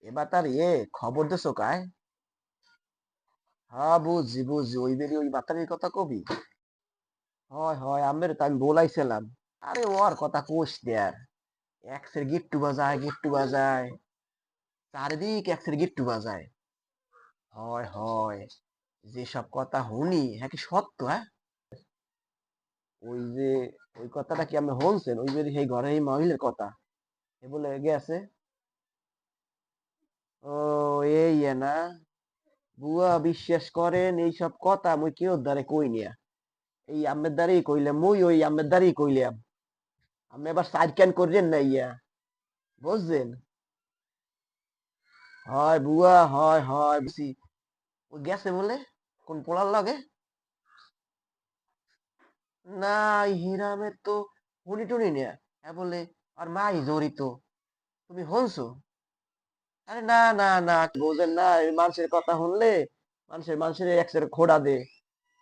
এবার তার খবর দেছো কায়? হ্যাঁ বুঝছি বুঝছি, ওই বেরি ওই বাতারির কথা কবি। হয় হয়, আমের তো আমি বলাইছিলাম। আরে ওর কথা কোষ দেয়ার, এক্সের গিট্টু বাজায় গিট্টু বাজায়, চারিদিক এক্সের গিট্টু বাজায়। হয় হয়, যেসব কথা শুনি হ্যাঁ কি সত্য হ্যাঁ? ওই যে ওই কথাটা কি আপনি শুনছেন, ওই বেরি সেই ঘরে এই মহিলার কথা এ বলে গেছে। ও এই না, বুয়া বিশ্বাস করেন এইসব কথা মুই কেউ দ্বারে কই নিয়া, এই আমের দ্বারেই কইলাম, মুই ওই আমের দ্বারেই কইলাম। আপনি এবার সাইড ক্যান করছেন না ইয়া, বুঝছেন? হয় বুয়া, হয় হয় বুঝছি। ও গেছে বলে কোন পোলার লাগে? না, এই হিরামের তো হুনি টুনি নেয়া, হ্যাঁ বলে আর মাই জড়িত, তুমি হনছো? আরে না না না, বোঝেন না, এই মানুষের কথা শুনলে মানুষের মানুষের একসের খোড়া দে,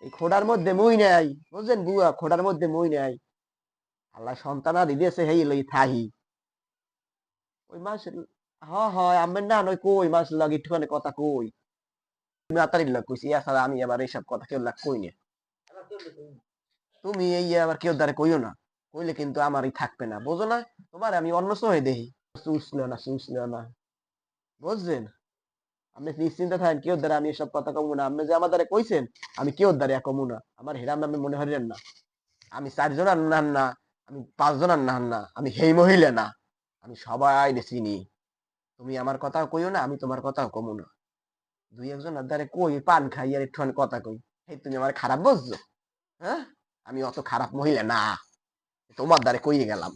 এই খোড়ার মধ্যে মই নাই, বুঝলেন বুয়া, খোড়ার মধ্যে মই নাই। আল্লাহ সন্তানা দিয়েছে হেই লই থাহি, ওই মানুষের। হয় আমের না নয়, কই মানুষের লাগে একটুখানি কথা কই, তুমি আতারির লাগ কইছি, এছাড়া আমি আবার এইসব কথা কেউ লাগ কই না। তুমি এই আবার কেউ দ্বারা কইও না, কইলে কিন্তু আমারই থাকবে না, বোঝো না? তোমার আমি অন্য সহে দেখি, চুষলো না চুষলো না, বুঝছেন? আপনি নিশ্চিন্তে থাকেন, কেউ দ্বারা আমি এসব কথা কমু না, আপনি যে আমার দ্বারা কইছেন, আমি কেউ দ্বারা কমু না, আমার হেরাম নামে মনে হলেন না। আমি 4 জন আর নান না, আমি 5 জন আর নান না, আমি সেই মহিলা না, আমি সবাই চিনি। তুমি আমার কথাও কইও না, আমি তোমার কথাও কমু না। দুই একজন আর দ্বারে কই পান খাই আর একটুখানি কথা কই, এই তুমি আমার খারাপ বুঝছো? হ্যাঁ, আমি অত খারাপ মহিলা না, তোমার দ্বারে কইয়ে গেলাম।